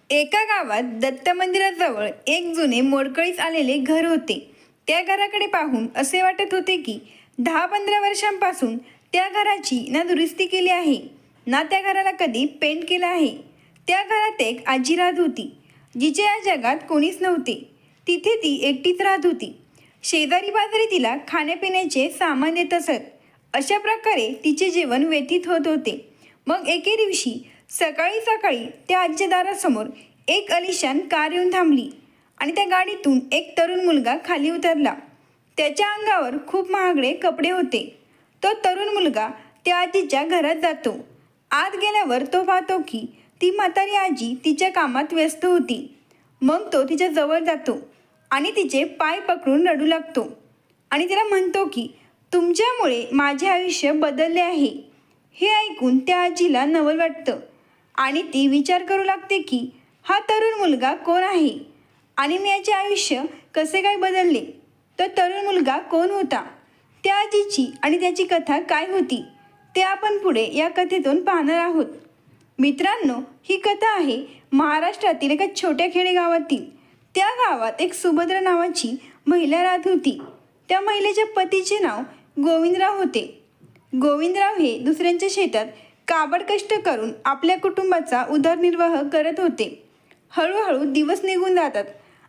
एका गावात दत्त मंदिराजवळ एक जुने मोडकळीस आलेले घर होते. त्या घराकडे पाहून असे वाटत होते की 10-15 वर्षांपासून त्या घराची ना दुरुस्ती केली आहे, ना त्या घराला कधी पेंट केलं आहे. त्या घरात एक आजी राहत होती, जिचे या जगात कोणीच नव्हते. तिथे ती एकटीच राहत होती. शेजारी पाजारी तिला खाण्यापिण्याचे सामान देत असत. अशा प्रकारे तिचे जीवन व्यतीत होत होते. मग एके दिवशी सकाळी सकाळी त्या आजीच्या दारासमोर एक अलिशान कार येऊन थांबली आणि त्या गाडीतून एक तरुण मुलगा खाली उतरला. त्याच्या अंगावर खूप महागडे कपडे होते. तो तरुण मुलगा त्या आजीच्या घरात जातो. आत गेल्यावर तो पाहतो की ती म्हातारी आजी तिच्या कामात व्यस्त होती. मग तो तिच्या जवळ जातो आणि तिचे पाय पकडून रडू लागतो आणि तिला म्हणतो की तुमच्यामुळे माझे आयुष्य बदलले आहे. हे ऐकून त्या आजीला नवल वाटतं आणि ती विचार करू लागते की हा तरुण मुलगा कोण आहे आणि मी याचे आयुष्य कसे काय बदलले. तो तरुण मुलगा कोण होता, त्या आजीची आणि त्याची कथा काय होती, ते आपण पुढे या कथेतून पाहणार आहोत. मित्रांनो, ही कथा आहे महाराष्ट्रातील एका छोट्या खेडेगावातील. त्या गावात एक सुभद्रा नावाची महिला राहत होती. त्या महिलेच्या पतीचे नाव गोविंदराव होते. गोविंदराव हे दुसऱ्यांच्या शेतात काबड कष्ट करून आपल्या कुटुंबाचा उदरनिर्वाह करत होते. हळूहळू दिवस निघून जातात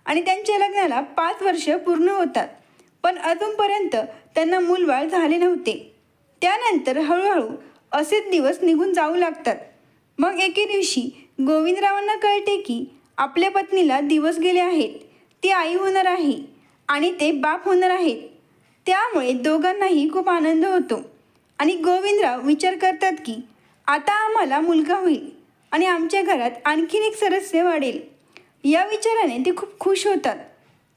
आणि त्यांच्या लग्नाला 5 वर्ष पूर्ण होतात, पण अजूनपर्यंत त्यांना मूलबाळ झाले नव्हते. त्यानंतर हळूहळू असेच दिवस निघून जाऊ लागतात. मग एके दिवशी गोविंदरावांना कळते की आपल्या पत्नीला दिवस गेले आहेत. ती आई होणार आहे आणि ते बाप होणार आहेत. त्यामुळे दोघांनाही खूप आनंद होतो आणि गोविंदराव विचार करतात की आता आम्हाला मुलगा होईल आणि आमच्या घरात आणखीन एक सदस्य वाढेल. या विचाराने ते खूप खुश होतात.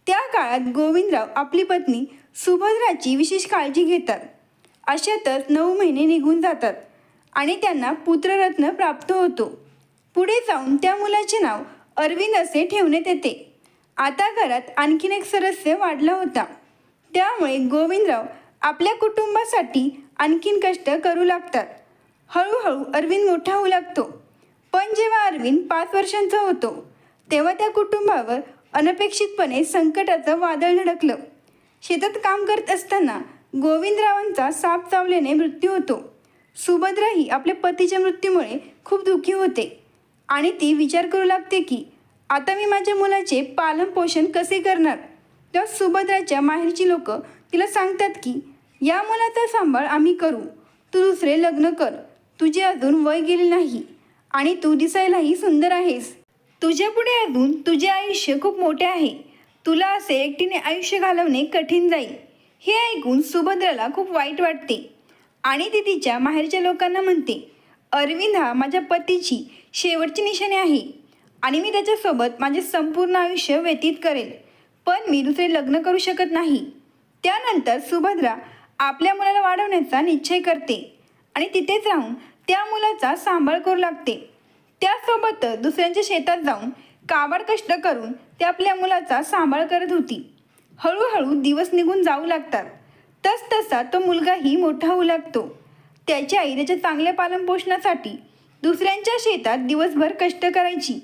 त्या काळात गोविंदराव आपली पत्नी सुभद्राची विशेष काळजी घेतात. अशातच 9 महिने निघून जातात आणि त्यांना पुत्ररत्न प्राप्त होतो. पुढे जाऊन त्या मुलाचे नाव अरविंद असे ठेवण्यात येते. आता घरात आणखीन एक सदस्य वाढला होता. त्यामुळे गोविंदराव आपल्या कुटुंबासाठी आणखीन कष्ट करू लागतात. हळूहळू अरविंद मोठा होऊ लागतो. पण जेव्हा अरविंद 5 वर्षांचा होतो तेव्हा त्या कुटुंबावर अनपेक्षितपणे संकटाचं वादळ धडकलं. शेतात काम करत असताना गोविंदरावांचा साप चावल्याने मृत्यू होतो. सुभद्रा ही आपल्या पतीच्या मृत्यूमुळे खूप दुःखी होते आणि ती विचार करू लागते की आता मी माझ्या मुलाचे पालनपोषण कसे करणार. तेव्हा सुभद्राच्या माहेरची लोक तिला सांगतात की या मुलाचा सांभाळ आम्ही करू, तू दुसरे लग्न कर. तुझे अजून वय गेले नाही आणि तू दिसायलाही सुंदर आहेस. तुझ्या पुढे अजून तुझे आयुष्य खूप मोठे आहे. तुला असे एकटीने आयुष्य घालवणे कठीण जाईल. हे ऐकून सुभद्राला खूप वाईट वाटते आणि ती तिच्या माहेरच्या लोकांना म्हणते, अरविंद हा माझ्या पतीची शेवटची निशाणी आहे आणि मी त्याच्यासोबत माझे संपूर्ण आयुष्य व्यतीत करेल, पण मी दुसरे लग्न करू शकत नाही. त्यानंतर सुभद्रा आपल्या मुलाला वाढवण्याचा निश्चय करते आणि तिथेच राहून त्या मुलाचा सांभाळ करू लागते. त्यासोबतच दुसऱ्यांच्या शेतात जाऊन काबाड कष्ट करून ते आपल्या मुलाचा सांभाळ करत होती. हळूहळू दिवस निघून जाऊ लागतात. तसतसा तो मुलगाही मोठा होऊ लागतो. त्याची आई त्याच्या चांगल्या पालनपोषणासाठी दुसऱ्यांच्या शेतात दिवसभर कष्ट करायची,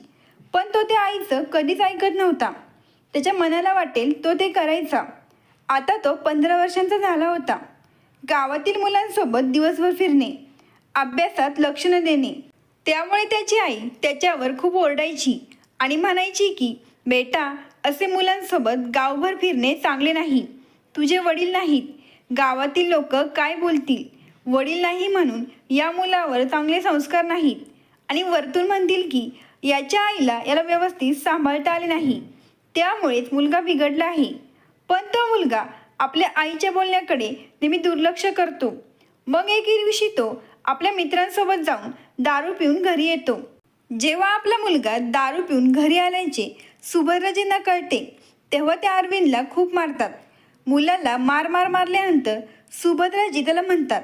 पण तो त्या आईचं कधीच ऐकत नव्हता. त्याच्या मनाला वाटेल तो ते करायचा. आता तो 15 वर्षांचा झाला होता. गावातील मुलांसोबत दिवसभर फिरणे, अभ्यासात लक्ष न देणे, त्यामुळे त्याची आई त्याच्यावर खूप ओरडायची आणि म्हणायची की बेटा, असे मुलांसोबत गावभर फिरणे चांगले नाही. तुझे वडील नाहीत, गावातील लोक काय बोलतील. वडील नाही म्हणून या मुलावर चांगले संस्कार नाहीत आणि वरतून म्हणतील की याच्या आईला याला व्यवस्थित सांभाळता आले नाही, त्यामुळेच मुलगा बिघडला आहे. पण तो मुलगा आपल्या आईच्या बोलण्याकडे नेहमी दुर्लक्ष करतो. मग एके दिवशी तो आपल्या मित्रांसोबत जाऊन दारू पिऊन घरी येतो. जेव्हा आपला मुलगा दारू पिऊन घरी आल्याचे सुभद्राजींना कळते तेव्हा त्या अरविंदला खूप मारतात. मुलाला मारल्यानंतर सुभद्राजी त्याला म्हणतात,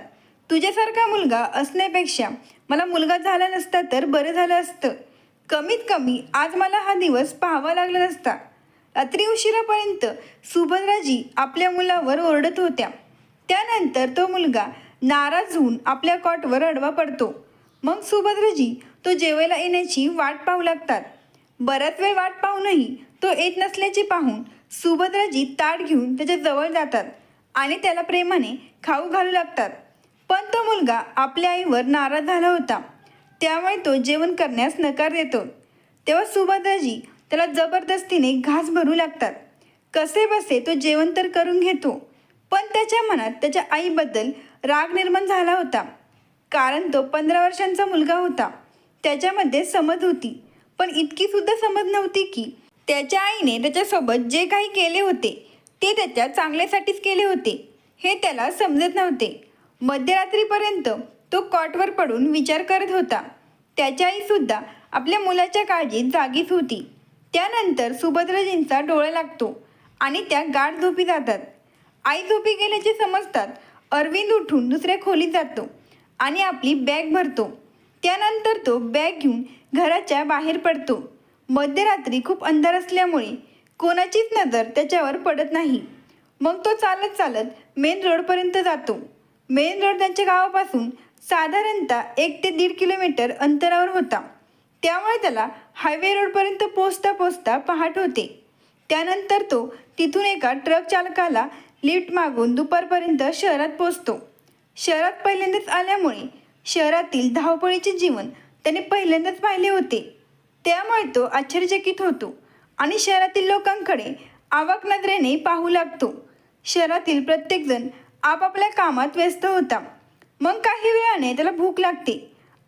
तुझ्यासारखा मुलगा असण्यापेक्षा मला मुलगा झाला नसता तर बरं झालं असतं. कमीत कमी आज मला हा दिवस पाहावा लागला नसता. रात्री उशिरापर्यंत सुभद्राजी आपल्या मुलावर ओरडत होत्या. त्यानंतर तो मुलगा नाराज होऊन आपल्या कॉटवर आडवा पडतो. मग सुभद्राजी तो जेवायला येण्याची वाट पाहू लागतात बराच वेळ वाट पाहूनही तो येत नसल्याचे पाहून सुभद्राजी ताट घेऊन त्याच्या जवळ जातात आणि त्याला प्रेमाने खाऊ घालू लागतात. पण तो मुलगा आपल्या आईवर नाराज झाला होता, त्यामुळे तो जेवण करण्यास नकार देतो. तेव्हा सुभद्राजी त्याला जबरदस्तीने घास भरू लागतात. कसेबसे तो जेवण तर करून घेतो, पण त्याच्या मनात त्याच्या आईबद्दल राग निर्माण झाला होता. कारण तो 15 वर्षांचा मुलगा होता. त्याच्यामध्ये समज होती, पण इतकी सुद्धा समज नव्हती की त्याच्या आईने त्याच्यासोबत जे काही केले होते ते त्याच्या चांगल्यासाठीच केले होते हे त्याला समजत नव्हते. मध्यरात्रीपर्यंत तो कॉटवर पडून विचार करत होता. त्याची आईसुद्धा आपल्या मुलाच्या काळजीत जागीच होती. त्यानंतर सुभद्राजींचा डोळा लागतो आणि त्या गाढ झोपी जातात. आई झोपी गेल्याचे समजतात अरविंद उठून दुसऱ्या खोलीत जातो आणि आपली बॅग भरतो. त्यानंतर तो बॅग घेऊन घराच्या बाहेर पडतो. मध्यरात्री खूप अंधार असल्यामुळे कोणाचीच नजर त्याच्यावर पडत नाही. मग तो चालत चालत मेन रोडपर्यंत जातो. मेन रोड त्यांच्या गावापासून साधारणतः 1 ते 1.5 किलोमीटर अंतरावर होता, त्यामुळे त्याला हायवे रोडपर्यंत पोचता पोचता पहाट होते. त्यानंतर तो तिथून एका ट्रक चालकाला लिफ्ट मागून दुपारपर्यंत शहरात पोचतो. शहरात पहिल्यांदाच आल्यामुळे शहरातील धावपळीचे जीवन त्याने पहिल्यांदाच पाहिले होते, त्यामुळे तो आश्चर्यचकित होतो आणि शहरातील लोकांकडे आवाक नजरेने पाहू लागतो. शहरातील प्रत्येकजण आपापल्या कामात व्यस्त होता. मग काही वेळाने त्याला भूक लागते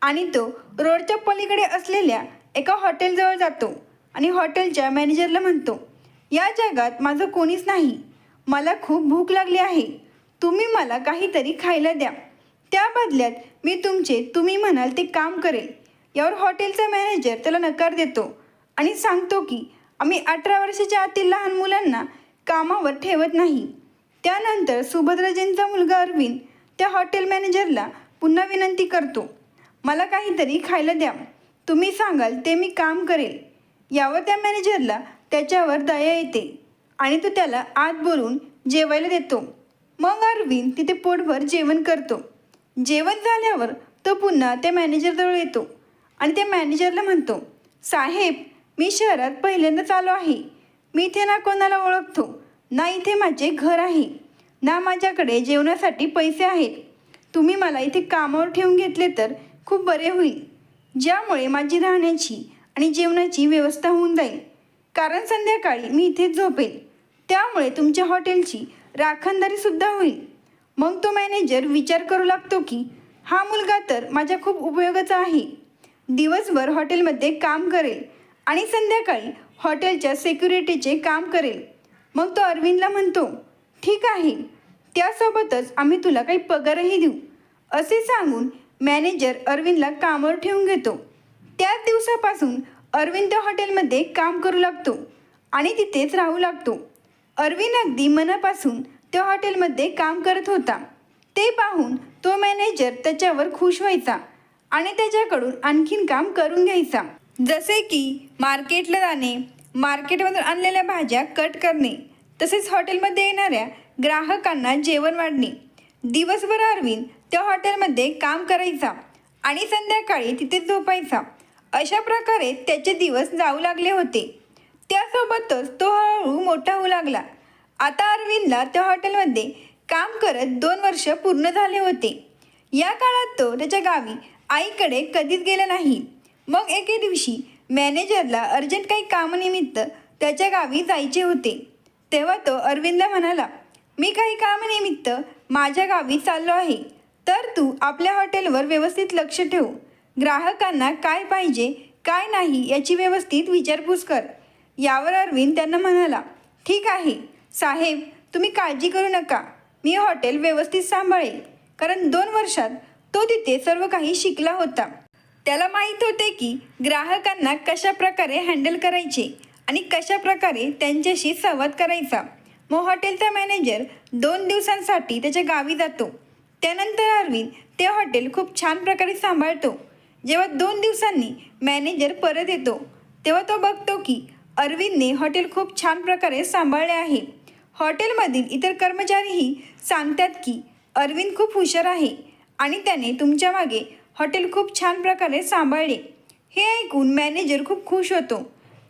आणि तो रोडच्या पलीकडे असलेल्या एका हॉटेलजवळ जातो आणि हॉटेलच्या मॅनेजरला म्हणतो, या जगात माझं कोणीच नाही, मला खूप भूक लागली आहे, तुम्ही मला काहीतरी खायला द्या, त्या बदल्यात मी तुम्ही म्हणाल ते काम करेल. यावर हॉटेलचा मॅनेजर त्याला नकार देतो आणि सांगतो की आम्ही 18 वर्षाच्या आतील लहान मुलांना कामावर ठेवत नाही. त्यानंतर सुभद्राजींचा मुलगा अरविंद त्या हॉटेल मॅनेजरला पुन्हा विनंती करतो, मला काहीतरी खायला द्या, तुम्ही सांगाल ते मी काम करेल. यावर त्या मॅनेजरला त्याच्यावर दया येते आणि तो त्याला आत बोलून जेवायला देतो. मग अरविंद तिथे पोटभर जेवण करतो. जेवण झाल्यावर तो पुन्हा त्या मॅनेजरजवळ येतो आणि त्या मॅनेजरला म्हणतो, साहेब, मी शहरात पहिल्यांदाच आलो आहे. मी इथे ना कोणाला ओळखतो, ना इथे माझे घर आहे, ना माझ्याकडे जेवणासाठी पैसे आहेत. तुम्ही मला इथे कामावर ठेवून घेतले तर खूप बरे होईल, ज्यामुळे माझी राहण्याची आणि जेवणाची व्यवस्था होऊन जाईल. कारण संध्याकाळी मी इथेच झोपेल, त्यामुळे तुमच्या हॉटेलची राखणदारीसुद्धा होईल. मग तो मॅनेजर विचार करू लागतो की हा मुलगा तर माझ्या खूप उपयोगाचा आहे. दिवसभर हॉटेलमध्ये काम करेल आणि संध्याकाळी हॉटेलच्या सिक्युरिटीचे काम करेल. मग तो अरविंदला म्हणतो, ठीक आहे, त्यासोबतच आम्ही तुला काही पगारही देऊ. असे सांगून मॅनेजर अरविंदला कामावर ठेवून घेतो. त्याच दिवसापासून अरविंद त्या हॉटेलमध्ये काम करू लागतो आणि तिथेच राहू लागतो. अरविंद अगदी मनापासून त्या हॉटेलमध्ये काम करत होता. ते पाहून तो मॅनेजर त्याच्यावर खुश व्हायचा आणि त्याच्याकडून आणखीन काम करून घ्यायचा. जसे की मार्केटला जाणे, मार्केटमधून आणलेल्या भाज्या कट करणे, तसेच हॉटेलमध्ये येणाऱ्या ग्राहकांना जेवण वाढणे. दिवसभर अरविंद त्या हॉटेलमध्ये काम करायचा आणि संध्याकाळी तिथेच झोपायचा. अशा प्रकारे त्याचे दिवस जाऊ लागले होते. त्यासोबतच तो हळूहळू मोठा होऊ लागला. आता अरविंदला त्या हॉटेलमध्ये काम करत 2 वर्ष पूर्ण झाले होते. या काळात तो त्याच्या गावी आईकडे कधीच गेला नाही. मग एके दिवशी मॅनेजरला अर्जंट काही कामानिमित्त त्याच्या गावी जायचे होते. तेव्हा तो अरविंदला म्हणाला, मी काही कामानिमित्त माझ्या गावी चाललो आहे, तर तू आपल्या हॉटेलवर व्यवस्थित लक्ष ठेव. ग्राहकांना काय पाहिजे काय नाही याची व्यवस्थित विचारपूस कर. यावर अरविंद त्यांना म्हणाला, ठीक आहे साहेब, तुम्ही काळजी करू नका, मी हॉटेल व्यवस्थित सांभाळेल. कारण 2 वर्षात तो तिथे सर्व काही शिकला होता. त्याला माहीत होते की ग्राहकांना कशा प्रकारे हँडल करायचे आणि कशा प्रकारे त्यांच्याशी संवाद करायचा. मग हॉटेलचा मॅनेजर 2 दिवसांसाठी त्याच्या गावी जातो. त्यानंतर अरविंद ते हॉटेल खूप छान प्रकारे सांभाळतो. जेव्हा 2 दिवसांनी मॅनेजर परत येतो तेव्हा तो बघतो की अरविंदने हॉटेल खूप छान प्रकारे सांभाळले आहे. हॉटेलमधील इतर कर्मचारीही सांगतात की अरविंद खूप हुशार आहे आणि त्याने तुमच्या मागे हॉटेल खूप छान प्रकारे सांभाळले. हे ऐकून मॅनेजर खूप खुश होतो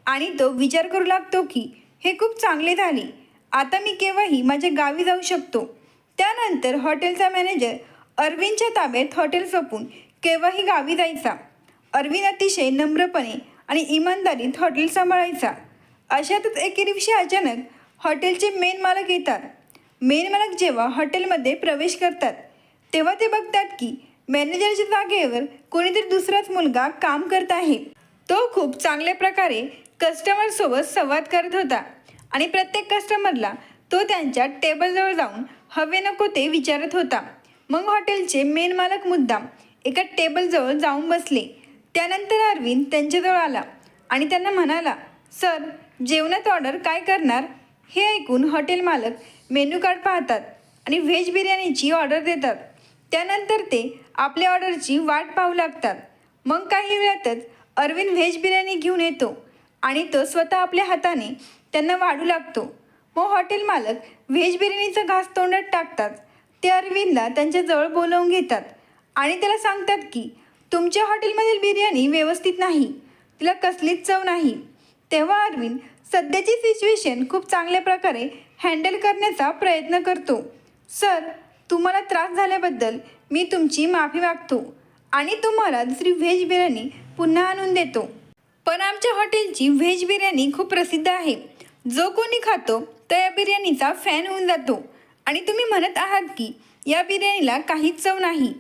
आणि तो विचार करू लागतो की हे खूप चांगले झाले, आता मी केव्हाही माझ्या गावी जाऊ शकतो. त्यानंतर हॉटेलचा मॅनेजर अरविंदच्या ताब्यात हॉटेल सोपून केव्हाही गावी जायचा. अरविंद अतिशय नम्रपणे आणि इमानदारीत हॉटेल सांभाळायचा. अशातच एके दिवशी अचानक हॉटेलचे मेन मालक येतात. मेन मालक जेव्हा हॉटेलमध्ये प्रवेश करतात तेव्हा ते बघतात की मॅनेजरच्या जागेवर कोणीतरी दुसराच मुलगा काम करत आहे. तो खूप चांगल्या प्रकारे कस्टमरसोबत संवाद करत होता आणि प्रत्येक कस्टमरला तो त्यांच्या टेबलजवळ जाऊन हवे नको ते विचारत होता. मग हॉटेलचे मेन मालक मुद्दाम एका टेबलजवळ जाऊन बसले. त्यानंतर अरविंद त्यांच्याजवळ आला आणि त्यांना म्हणाला, सर, जेवणात ऑर्डर काय करणार? हे ऐकून हॉटेल मालक मेन्यू कार्ड पाहतात आणि व्हेज बिर्याणीची ऑर्डर देतात. त्यानंतर ते आपल्या ऑर्डरची वाट पाहू लागतात. मग काही वेळातच अरविंद व्हेज बिर्याणी घेऊन येतो आणि तो स्वतः आपल्या हाताने त्यांना वाढू लागतो. मग हॉटेल मालक व्हेज बिर्याणीचा घास तोंडात टाकतात. ते अरविंदला त्यांच्याजवळ बोलावून घेतात आणि त्याला सांगतात की तुमच्या हॉटेलमधील बिर्याणी व्यवस्थित नाही, तिला कसलीच चव नाही. तेव्हा अरविंद सध्याची सिच्युएशन खूप चांगल्या प्रकारे हँडल करण्याचा प्रयत्न करतो. सर, तुम्हाला त्रास झाल्याबद्दल मी तुमची माफी मागतो आणि तुम्हाला दुसरी व्हेज बिर्याणी पुन्हा आणून देतो. पण आमच्या हॉटेलची व्हेज बिर्याणी खूप प्रसिद्ध आहे. जो कोणी खातो तो या बिर्याणीचा फॅन होऊन जातो आणि तुम्ही म्हणत आहात की या बिर्याणीला काहीच चव नाही.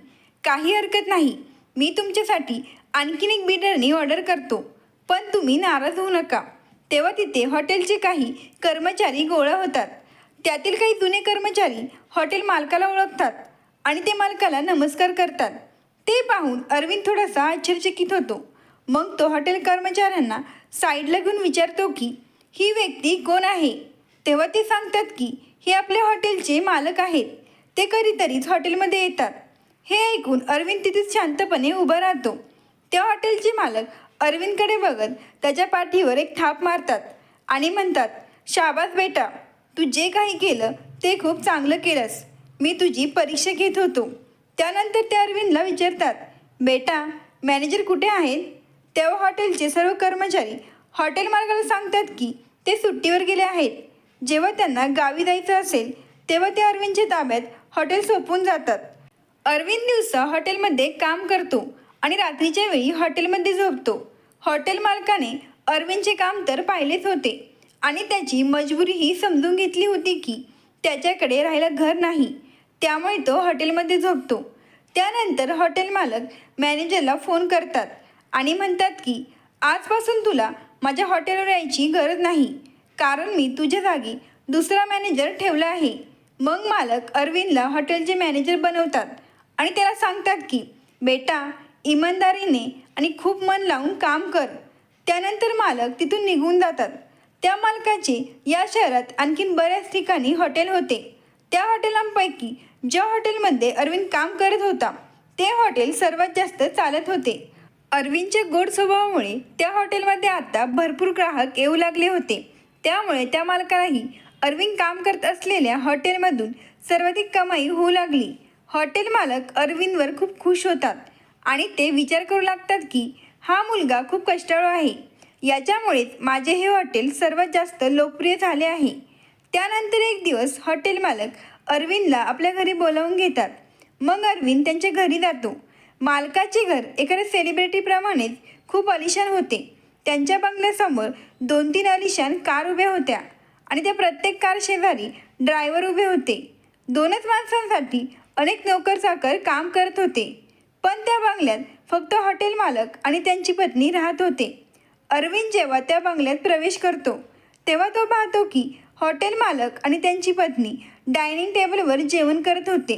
काही हरकत नाही, मी तुमच्यासाठी आणखीन एक बिर्याणी ऑर्डर करतो, पण तुम्ही नाराज होऊ नका. तेव्हा तिथे हॉटेलचे काही कर्मचारी गोळा होतात. त्यातील काही जुने कर्मचारी हॉटेल मालकाला ओळखतात आणि ते मालकाला नमस्कार करतात. ते पाहून अरविंद थोडासा आश्चर्यचकित होतो. मग तो हॉटेल कर्मचाऱ्यांना साईडला घेऊन विचारतो की ही व्यक्ती कोण आहे? तेव्हा ते सांगतात की हे आपल्या हॉटेलचे मालक आहेत. ते कधीतरीच हॉटेलमध्ये येतात. हे ऐकून अरविंद तिथेच शांतपणे उभा राहतो. त्या हॉटेलचे मालक अरविंदकडे बघत त्याच्या पाठीवर एक थाप मारतात आणि म्हणतात, शाबास बेटा, तू जे काही केलं ते खूप चांगलं केलंस. मी तुझी परीक्षा घेत होतो. त्यानंतर ते अरविंदला विचारतात, बेटा, मॅनेजर कुठे आहेत? तेव्हा हॉटेलचे सर्व कर्मचारी हॉटेल मालकाला सांगतात की ते सुट्टीवर गेले आहेत. जेव्हा त्यांना गावी जायचं असेल तेव्हा ते अरविंदच्या ताब्यात हॉटेल सोपून जातात. अरविंद दिवसा हॉटेलमध्ये काम करतो आणि रात्रीच्या वेळी हॉटेलमध्ये झोपतो. हॉटेल मालकाने अरविंदचे काम तर पाहिलेच होते आणि त्याची मजबुरीही समजून घेतली होती की त्याच्याकडे राहायला घर नाही, त्यामुळे तो हॉटेलमध्ये झोपतो. त्यानंतर हॉटेल मालक मॅनेजरला फोन करतात आणि म्हणतात की आजपासून तुला माझ्या हॉटेलवर यायची गरज नाही, कारण मी तुझ्या जागी दुसरा मॅनेजर ठेवला आहे. मग मालक अरविंदला हॉटेलचे मॅनेजर बनवतात आणि त्याला सांगतात की बेटा, इमानदारीने आणि खूप मन लावून काम कर. त्यानंतर मालक तिथून निघून जातात. त्या मालकाचे या शहरात आणखीन बऱ्याच ठिकाणी हॉटेल होते. त्या हॉटेलांपैकी ज्या हॉटेलमध्ये अरविंद काम करत होता ते हॉटेल सर्वात जास्त चालत होते. अरविंदच्या गोड स्वभावामुळे त्या हॉटेलमध्ये आता भरपूर ग्राहक येऊ लागले होते. त्यामुळे त्या मालकालाही अरविंद काम करत असलेल्या हॉटेलमधून सर्वाधिक कमाई होऊ लागली. हॉटेल मालक अरविंदवर खूप खुश होतात आणि ते विचार करू लागतात की हा मुलगा खूप कष्टाळू आहे, याच्यामुळेच माझे हे हॉटेल सर्वात जास्त लोकप्रिय झाले आहे. त्यानंतर एक दिवस हॉटेल मालक अरविंदला आपल्या घरी बोलावून घेतात. मग अरविंद त्यांच्या घरी जातो. मालकाचे घर एखाद्या सेलिब्रिटीप्रमाणेच खूप आलिशान होते. त्यांच्या बंगल्यासमोर 2-3 आलिशान कार उभ्या होत्या आणि त्या प्रत्येक कार शेजारी ड्रायव्हर उभे होते. 2च माणसांसाठी अनेक नोकर-चाकर काम करत होते. पण त्या बंगल्यात फक्त हॉटेल मालक आणि त्यांची पत्नी राहत होते. अरविंद जेव्हा त्या बंगल्यात प्रवेश करतो तेव्हा तो पाहतो की हॉटेल मालक आणि त्यांची पत्नी डायनिंग टेबलवर जेवण करत होते.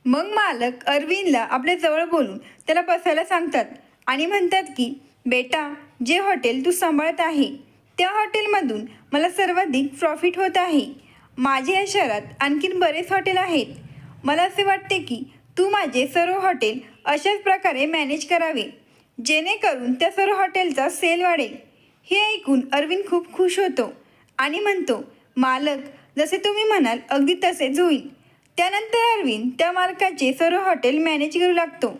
मग मालक अरविंदला आपल्या जवळ बोलून त्याला बसायला सांगतात आणि म्हणतात की बेटा, जे हॉटेल तू सांभाळत आहे त्या हॉटेलमधून मला सर्वाधिक प्रॉफिट होत आहे. माझे या शहरात आणखीन बरेच हॉटेल आहेत. मला असे वाटते की तू माझे सर्व हॉटेल अशाच प्रकारे मॅनेज करावे, जेणेकरून त्या सर्व हॉटेलचा सेल वाढेल. हे ऐकून अरविंद खूप खुश होतो आणि म्हणतो, मालक, जसे तुम्ही म्हणाल अगदी तसेच होईल. त्यानंतर अरविंद त्या मालकाचे सर्व हॉटेल मॅनेज करू लागतो.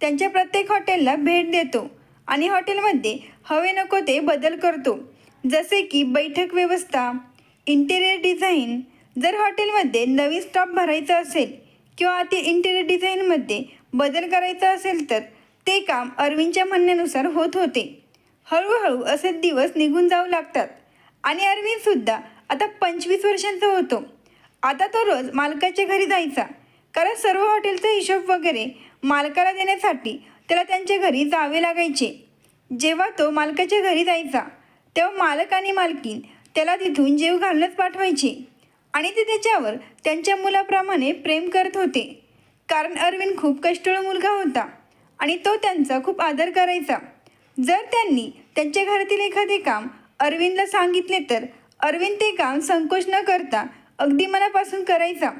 त्यांच्या प्रत्येक हॉटेलला भेट देतो आणि हॉटेलमध्ये हवे नको ते बदल करतो. जसे की बैठक व्यवस्था, इंटेरियर डिझाईन. जर हॉटेलमध्ये नवीन स्टाफ भरायचा असेल किंवा ते इंटेरियर डिझाईनमध्ये बदल करायचा असेल तर ते काम अरविंदच्या म्हणण्यानुसार होत होते. हळूहळू असे दिवस निघून जाऊ लागतात आणि अरविंदसुद्धा आता 25 वर्षांचा होतो. आता तो रोज मालकाच्या घरी जायचा, कारण सर्व हॉटेलचा हिशोब वगैरे मालकाला देण्यासाठी त्याला त्यांच्या घरी जावे लागायचे. जेव्हा तो मालकाच्या घरी जायचा तेव्हा मालक आणि मालकीण त्याला तिथून जेव घालूनच पाठवायचे आणि ते त्याच्यावर त्यांच्या मुलाप्रमाणे प्रेम करत होते. कारण अरविंद खूप कष्टाळू मुलगा होता आणि तो त्यांचा खूप आदर करायचा. जर त्यांनी त्यांच्या घरातील एखादे काम अरविंदला सांगितले तर अरविंद ते काम संकोच न करता अगदी मनापासून करायचा.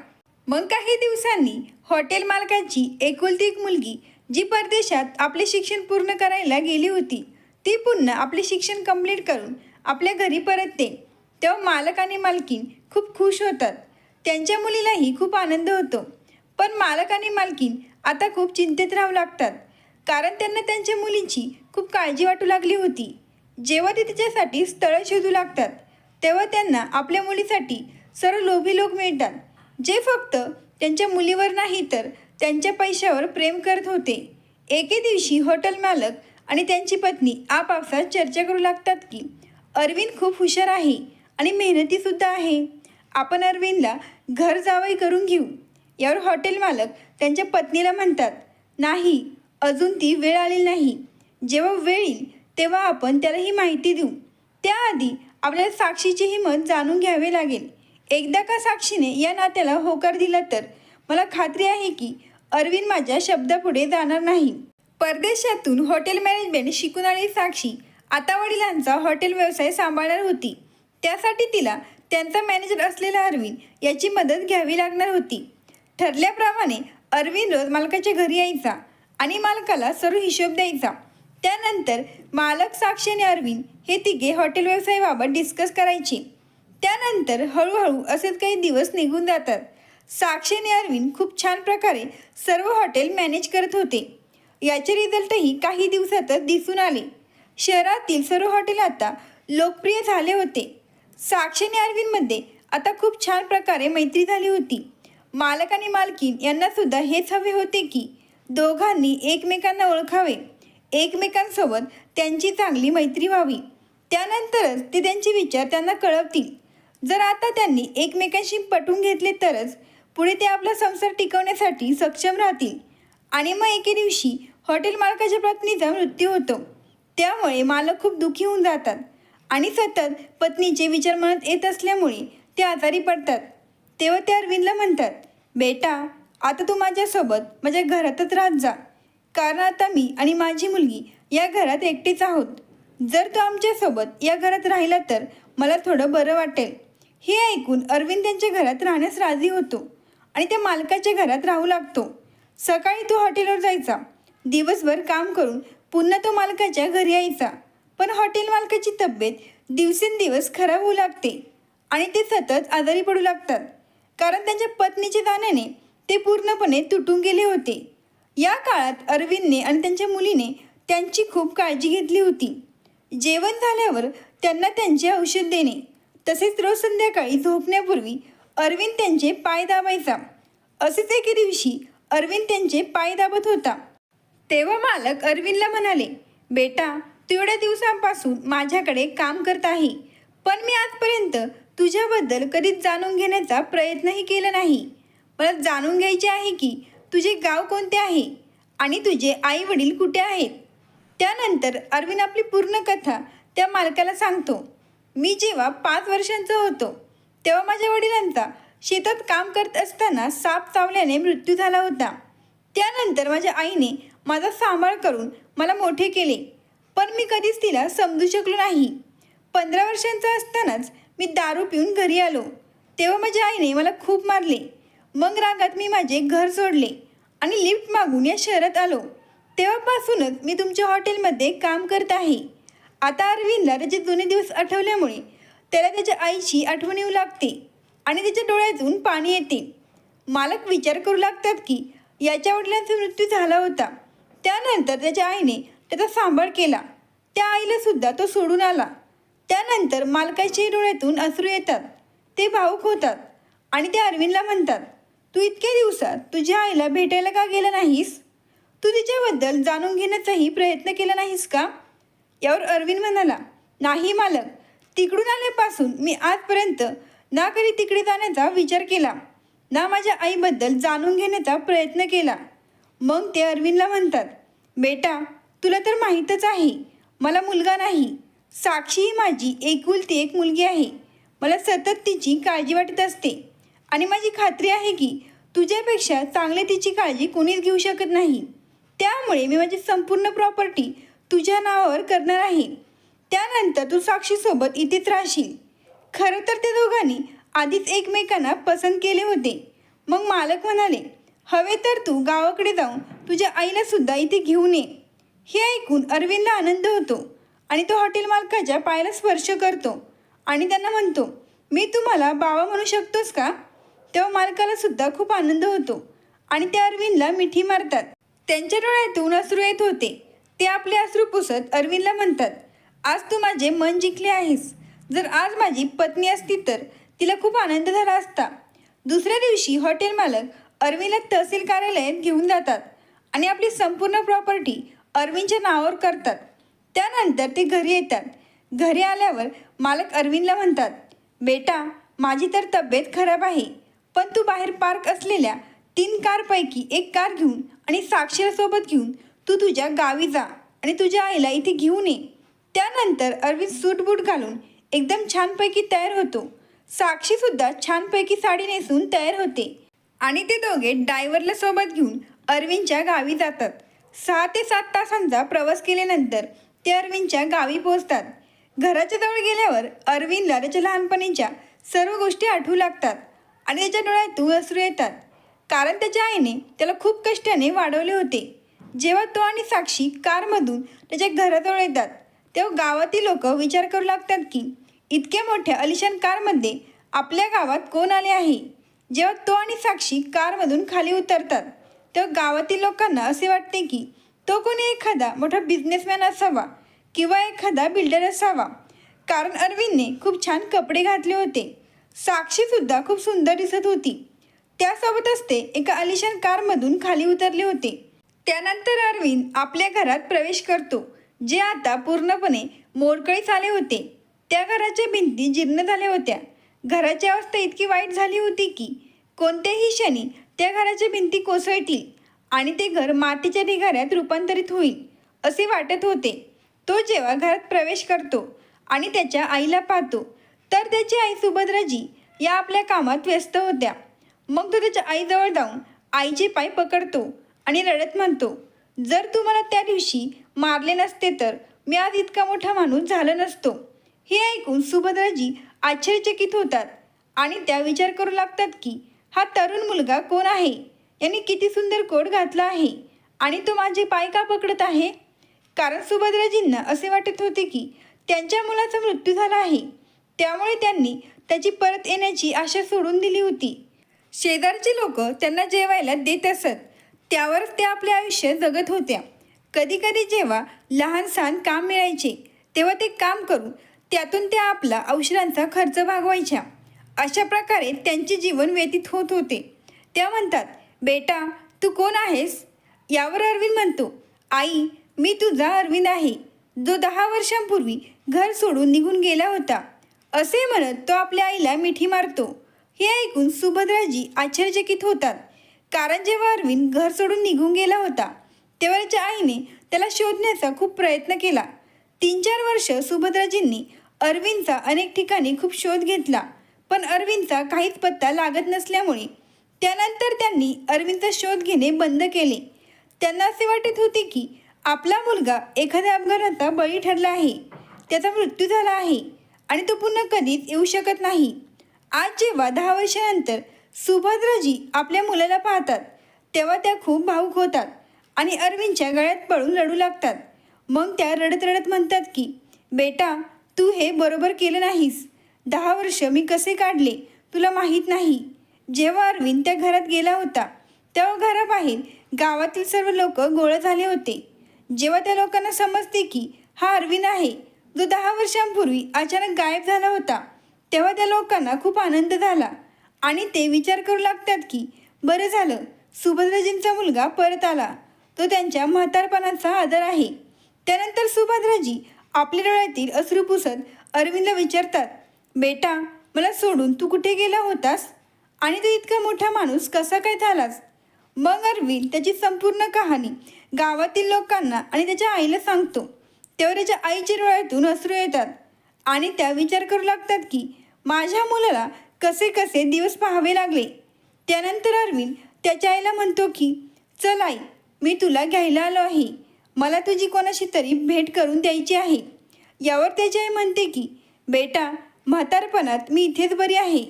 मग काही दिवसांनी हॉटेल मालकाची एकुलती एक मुलगी जी परदेशात आपले शिक्षण पूर्ण करायला गेली होती, ती पुन्हा आपले शिक्षण कंप्लीट करून आपल्या घरी परतते. तेव्हा मालक आणि मालकीण खूप खुश होतात. त्यांच्या मुलीलाही खूप आनंद होतो. पण मालक आणि मालकीण आता खूप चिंतेत राहू लागतात, कारण त्यांना त्यांच्या मुलीची खूप काळजी वाटू लागली होती. जेव्हा ते तिच्यासाठी स्थळं शोधू लागतात तेव्हा त्यांना आपल्या मुलीसाठी सर्व लोभी लोक मिळतात, जे फक्त त्यांच्या मुलीवर नाही तर त्यांच्या पैशावर प्रेम करत होते. एके दिवशी हॉटेल मालक आणि त्यांची पत्नी आपापसात चर्चा करू लागतात की अरविंद खूप हुशार आहे आणि मेहनतीसुद्धा आहे. आपण अरविंदला घर जावई करून घेऊ. यावर हॉटेल मालक त्यांच्या पत्नीला म्हणतात, नाही, अजून ती वेळ आलेली नाही. जेव्हा वेळ येईल तेव्हा आपण त्याला ही माहिती देऊ. त्याआधी आपल्याला साक्षीची हिंमत जाणून घ्यावे लागेल. एकदा का साक्षीने या नात्याला होकार दिला तर मला खात्री आहे की अरविंद माझ्या शब्दापुढे जाणार नाही. परदेशातून हॉटेल मॅनेजमेंट शिकून आलेली साक्षी आता वडिलांचा हॉटेल व्यवसाय सांभाळणार होती. त्यासाठी तिला त्यांचा मॅनेजर असलेला अरविंद याची मदत घ्यावी लागणार होती. ठरल्याप्रमाणे अरविंद रोज मालकाच्या घरी यायचा आणि मालकाला सर्व हिशोब द्यायचा. त्यानंतर मालक, साक्षी आणि अरविंद हे तिघे हॉटेल व्यवसायाबाबत डिस्कस करायचे. त्यानंतर हळूहळू असेच काही दिवस निघून जातात. साक्षी आणि अरविंद खूप छान प्रकारे सर्व हॉटेल मॅनेज करत होते. याचे रिझल्टही काही दिवसातच दिसून आले. शहरातील सर्व हॉटेल आता लोकप्रिय झाले होते. साक्षी आणि अरविंदमध्ये आता खूप छान प्रकारे मैत्री झाली होती. मालक आणि मालकीण यांना सुद्धा हेच हवे होते की दोघांनी एकमेकांना ओळखावे, एकमेकांसोबत त्यांची चांगली मैत्री व्हावी. त्यानंतरच ते त्यांचे विचार त्यांना कळवतील. जर आता त्यांनी एकमेकांशी पटवून घेतले तरच पुढे ते आपला संसार टिकवण्यासाठी सक्षम राहतील. आणि मग एके दिवशी हॉटेल मालकाच्या पत्नीचा मृत्यू होतो. त्यामुळे मालक खूप दुःखी होऊन जातात आणि सतत पत्नीचे विचार मनात येत असल्यामुळे ते आजारी पडतात. तेव्हा ते अरविंदला म्हणतात, बेटा, आता तू माझ्यासोबत माझ्या घरातच राहत जा, कारण आता मी आणि माझी मुलगी या घरात एकटेच आहोत. जर तू आमच्यासोबत या घरात राहिला तर मला थोडं बरं वाटेल. हे ऐकून अरविंद त्यांच्या घरात राहण्यास राजी होतो आणि त्या मालकाच्या घरात राहू लागतो. सकाळी तो हॉटेलवर जायचा. दिवसभर काम करून पुन्हा तो मालकाच्या घरी यायचा. पण हॉटेल मालकाची तब्येत दिवसेंदिवस खराब होऊ लागते आणि ते सतत आजारी पडू लागतात, कारण त्यांच्या पत्नीच्या जाण्याने ते पूर्णपणे तुटून गेले होते. या काळात अरविंदने आणि त्यांच्या मुलीने त्यांची खूप काळजी घेतली होती. जेवण झाल्यावर त्यांना त्यांचे औषध देणे, तसेच रोज संध्याकाळी झोपण्यापूर्वी अरविंद त्यांचे पाय दाबायचा. असेच एके दिवशी अरविंद त्यांचे पाय दाबत होता. तेव्हा मालक अरविंदला म्हणाले, बेटा, तू एवढ्या दिवसांपासून माझ्याकडे काम करत आहे, पण मी आजपर्यंत तुझ्याबद्दल कधीच जाणून घेण्याचा प्रयत्नही केला नाही. मला जाणून घ्यायचे आहे की तुझे गाव कोणते आहे आणि तुझे आई वडील कुठे आहेत. त्यानंतर अरविंद आपली पूर्ण कथा त्या मालकाला सांगतो. मी जेव्हा 5 वर्षांचा होतो तेव्हा माझ्या वडिलांचा शेतात काम करत असताना साप चावल्याने मृत्यू झाला होता. त्यानंतर माझ्या आईने माझा सांभाळ करून मला मोठे केले, पण मी कधीच तिला समजू शकलो नाही. 15 वर्षांचा असतानाच मी दारू पिऊन घरी आलो. तेव्हा माझ्या आईने मला खूप मारले. मग रागात मी माझे घर सोडले आणि लिफ्ट मागून या शहरात आलो. तेव्हापासूनच मी तुमच्या हॉटेलमध्ये काम करत आहे. आता अरविंदला त्याचे जुने दिवस आठवल्यामुळे त्याला त्याच्या आईची आठवण येऊ लागते आणि त्याच्या डोळ्यातून पाणी येते. मालक विचार करू लागतात की याच्या वडिलांचा मृत्यू झाला होता, त्यानंतर त्याच्या आईने त्याचा सांभाळ केला. त्या आईला सुद्धा तो सोडून आला. त्यानंतर मालकाच्याही डोळ्यातून अश्रू येतात. ते भावूक होतात आणि ते अरविंदला म्हणतात, तू इतक्या दिवसात तुझ्या आईला भेटायला का गेला नाहीस? तू तिच्याबद्दल जाणून घेण्याचाही प्रयत्न केला नाहीस का? यावर अरविंद म्हणाला, नाही मालक, तिकडून आल्यापासून मी आजपर्यंत ना कधी तिकडे जाण्याचा विचार केला, ना माझ्या आईबद्दल जाणून घेण्याचा प्रयत्न केला. मग ते अरविंदला म्हणतात, बेटा, तुला तर माहीतच आहे मला मुलगा नाही. साक्षी ही माझी एकुलती एक मुलगी आहे. मला सतत तिची काळजी वाटत असते आणि माझी खात्री आहे की तुझ्यापेक्षा चांगले तिची काळजी कोणीच घेऊ शकत नाही. त्यामुळे मी माझी संपूर्ण प्रॉपर्टी तुझ्या नावावर करणार आहे. त्यानंतर तू साक्षीसोबत इथेच राहशील. खरं तर ते दोघांनी आधीच एकमेकांना पसंत केले होते. मग मालक म्हणाले, हवे तर तू गावाकडे जाऊन तुझ्या आईला सुद्धा इथे घेऊन ये. हे ऐकून अरविंदला आनंद होतो आणि तो हॉटेल मालकाच्या पायाला स्पर्श करतो आणि त्यांना म्हणतो, मी तुम्हाला बाबा म्हणू शकतोस का? तेव्हा मालकाला सुद्धा खूप आनंद होतो आणि ते अरविंदला मिठी मारतात. त्यांच्या डोळ्यातून अश्रू येत होते. ते आपले अश्रू पुसत अरविंदला म्हणतात, आज तू माझे मन जिंकले आहेस. जर आज माझी पत्नी असती तर तिला खूप आनंद झाला असता. दुसऱ्या दिवशी हॉटेल मालक अरविंदला तहसील कार्यालयात घेऊन जातात आणि आपली संपूर्ण प्रॉपर्टी अरविंदच्या नावावर करतात. त्यानंतर ते घरी येतात. घरी आल्यावर मालक अरविंदला म्हणतात, बेटा, माझी तर तब्येत खराब आहे, पण तू बाहेर पार्क असलेल्या 3 कारपैकी एक कार घेऊन आणि साक्षीला सोबत घेऊन तू तुझ्या गावी जा आणि तुझ्या आईला इथे घेऊन ये. त्यानंतर अरविंद सूट बूट घालून एकदम छानपैकी तयार होतो. साक्षीसुद्धा छानपैकी साडी नेसून तयार होते आणि ते दोघे ड्रायव्हरला सोबत घेऊन अरविंदच्या गावी जातात. 6 ते 7 तासांचा प्रवास केल्यानंतर ते अरविंदच्या गावी पोहोचतात. घराच्या जवळ गेल्यावर अरविंदला त्याच्या लहानपणीच्या सर्व गोष्टी आठवू लागतात आणि त्याच्या डोळ्यातून अश्रू येतात. कारण त्याच्या आईने त्याला खूप कष्टाने वाढवले होते. जेव्हा तो आणि साक्षी कारमधून त्याच्या घराजवळ येतात तेव्हा गावातील लोक विचार करू लागतात की इतक्या मोठ्या आलिशान कारमध्ये आपल्या गावात कोण आले आहे. जेव्हा तो आणि साक्षी कारमधून खाली उतरतात तेव्हा गावातील लोकांना असे वाटते की तो कोणी एखादा मोठा बिझनेसमॅन असावा किंवा एखादा बिल्डर असावा, कारण अरविंदने खूप छान कपडे घातले होते. साक्षीसुद्धा खूप सुंदर दिसत होती. त्यासोबतच ते एका आलिशान कारमधून खाली उतरले होते. त्यानंतर अरविंद आपल्या घरात प्रवेश करतो, जे आता पूर्णपणे मोडकळीस आले होते. त्या घराच्या भिंती जीर्ण झाल्या होत्या. घराची अवस्था इतकी वाईट झाली होती की कोणत्याही क्षणी त्या घराच्या भिंती कोसळतील आणि ते घर मातीच्या ढिगाऱ्यात रूपांतरित होईल असे वाटत होते. तो जेव्हा घरात प्रवेश करतो आणि त्याच्या आईला पाहतो तर त्याची आई सुभद्राजी या आपल्या कामात व्यस्त होत्या. मग तो त्याच्या आईजवळ जाऊन आईचे पाय पकडतो आणि रडत म्हणतो, जर तू मला त्या दिवशी मारले नसते तर मी आज इतका मोठा माणूस झालो नसतो. हे ऐकून सुभद्राजी आश्चर्यचकित होतात आणि त्या विचार करू लागतात की हा तरुण मुलगा कोण आहे. यांनी किती सुंदर कोट घातला आहे आणि तो माझे पाय का पकडत आहे. कारण सुभद्राजींना असे वाटत होते की त्यांच्या मुलाचा मृत्यू झाला आहे, त्यामुळे त्यांनी त्याची परत येण्याची आशा सोडून दिली होती. शेजारचे लोक त्यांना जेवायला देत असत, त्यावरच ते आपले आयुष्य जगत होत्या. कधी कधी जेव्हा लहान सहान काम मिळायचे तेव्हा ते काम करून त्यातून त्या आपला औषधांचा खर्च भागवायच्या. अशा प्रकारे त्यांचे जीवन व्यतीत होत होते. त्या म्हणतात, बेटा, तू कोण आहेस? यावर अरविंद म्हणतो, आई, मी तुझा अरविंद आहे, जो 10 वर्षांपूर्वी घर सोडून निघून गेला होता. असे म्हणत तो आपल्या आईला मिठी मारतो. हे ऐकून सुभद्राजी आश्चर्यचकित होतात, कारण जेव्हा अरविंद घर सोडून निघून गेला होता तेव्हा त्याच्या आईने त्याला शोधण्याचा खूप प्रयत्न केला. 3-4 वर्ष सुभद्राजींनी अरविंदचा अनेक ठिकाणी खूप शोध घेतला, पण अरविंदचा काहीच पत्ता लागत नसल्यामुळे त्यानंतर त्यांनी अरविंदचा शोध घेणे बंद केले. त्यांना असे वाटत होते की आपला मुलगा एखाद्या अपघाताचा बळी ठरला आहे, त्याचा मृत्यू झाला आहे आणि तो पुन्हा कधीच येऊ शकत नाही. आज जेव्हा 10 वर्षानंतर सुभद्राजी आपल्या मुलाला पाहतात तेव्हा त्या खूप भावूक होतात आणि अरविंदच्या गळ्यात पडून रडू लागतात. मग त्या रडत रडत म्हणतात की बेटा, तू हे बरोबर केलं नाहीस. 10 वर्ष मी कसे काढले तुला माहीत नाही. जेव्हा अरविंद त्या घरात गेला होता तेव्हा घराबाहेर गावातील सर्व लोक गोळा झाले होते. जेव्हा त्या लोकांना समजते की हा अरविंद आहे जो 10 वर्षांपूर्वी अचानक गायब झाला होता. तेव्हा त्या लोकांना खूप आनंद झाला आणि ते विचार करू लागतात की बरं झालं, सुभद्राजींचा मुलगा परत आला. तो त्यांच्या म्हातारपणाचा आदर आहे. त्यानंतर सुभद्राजी आपल्या डोळ्यातील अश्रू पुसत अरविंदला विचारतात, बेटा, मला सोडून तू कुठे गेला होतास आणि तू इतका मोठा माणूस कसा काय झालास? मग अरविंद त्याची संपूर्ण कहाणी गावातील लोकांना आणि त्याच्या आईला सांगतो. तेव्हा त्याच्या आईच्या डोळ्यातून अश्रू येतात आणि त्या विचार करू लागतात की माझ्या मुलाला कसे कसे दिवस पाहावे लागले. त्यानंतर अरविंद त्याच्या आईला म्हणतो की चल आई, मी तुला घ्यायला आलो आहे. मला तुझी कोणाशी तरी भेट करून द्यायची आहे. यावर त्याची आई म्हणते की बेटा, म्हातारपणात मी इथेच बरी आहे.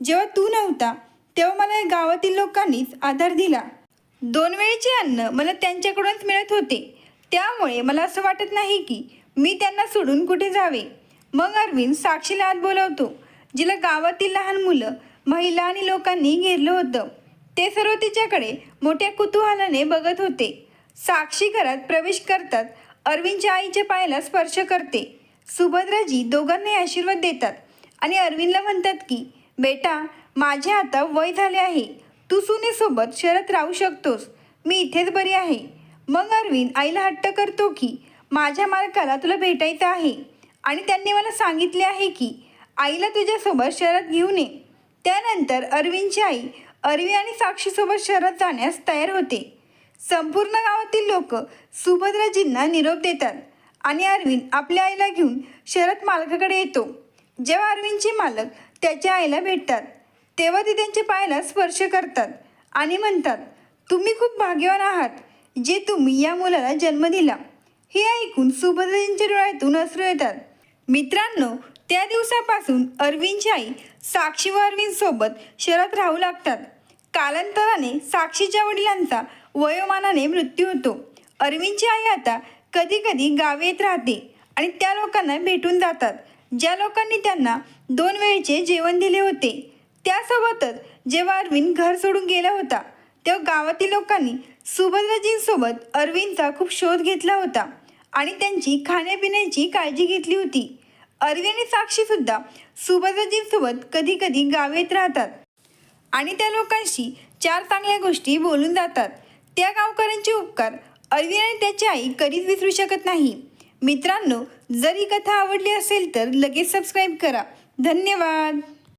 जेव्हा तू नव्हता तेव्हा मला या गावातील लोकांनीच आधार दिला. 2 वेळेचे अन्न मला त्यांच्याकडूनच मिळत होते. त्यामुळे मला असं वाटत नाही की मी त्यांना सोडून कुठे जावे. मग अरविंद साक्षीला आत बोलावतो, जिला गावातील लहान मुलं, महिला आणि लोकांनी घेरलं होतं. ते सर्व तिच्याकडे मोठ्या कुतूहलाने बघत होते. साक्षी घरात प्रवेश करतात अरविंदच्या आईच्या पायाला स्पर्श करते. सुभद्राजी दोघांनाही आशीर्वाद देतात आणि अरविंदला म्हणतात की बेटा, माझे आता वय झाले आहे. तू सुनेसोबत शहरात राहू शकतोस. मी इथेच बरी आहे. मग अरविंद आईला हट्ट करतो की माझ्या मालकाला तुला भेटायचं आहे आणि त्यांनी मला सांगितले आहे की आईला तुझ्यासोबत शहरात घेऊन ये. त्यानंतर अरविंदची आई अरविंद आणि साक्षीसोबत शहरात जाण्यास तयार होते. संपूर्ण गावातील लोक सुभद्राजींना निरोप देतात आणि अरविंद आपल्या आईला घेऊन शहरात मालकाकडे येतो. जेव्हा अरविंदचे मालक त्याच्या आईला भेटतात तेव्हा ते त्यांच्या पायाला स्पर्श करतात आणि म्हणतात, तुम्ही खूप भाग्यवान आहात जे तुम्ही या मुलाला जन्म दिला. हे ऐकून सुभद्राजींच्या डोळ्यातून अश्रू येतात. मित्रांनो, त्या दिवसापासून अरविंदची आई साक्षी व अरविंद सोबत शहरात राहू लागतात. कालांतराने साक्षीच्या वडिलांचा वयोमानाने मृत्यू होतो. अरविंदची आई आता कधी कधी गावी येत राहते आणि त्या लोकांना भेटून जातात ज्या लोकांनी त्यांना 2 वेळचे जेवण दिले होते. त्यासोबतच जेव्हा अरविंद घर सोडून गेला होता तेव्हा गावातील लोकांनी सुभद्राजींसोबत अरविंदचा खूप शोध घेतला होता आणि त्यांची खाण्यापिण्याची काळजी घेतली होती. अरविंद आणि साक्षीसुद्धा सुभद्राजींसोबत कधी कधी गावी येत राहतात आणि त्या लोकांशी 4 चांगल्या गोष्टी बोलून जातात. त्या गावकऱ्यांचे उपकार अरविंद आणि त्याची आई कधीच विसरू शकत नाही. मित्रांनो, जर ही कथा आवडली असेल तर लगेच सबस्क्राईब करा. धन्यवाद.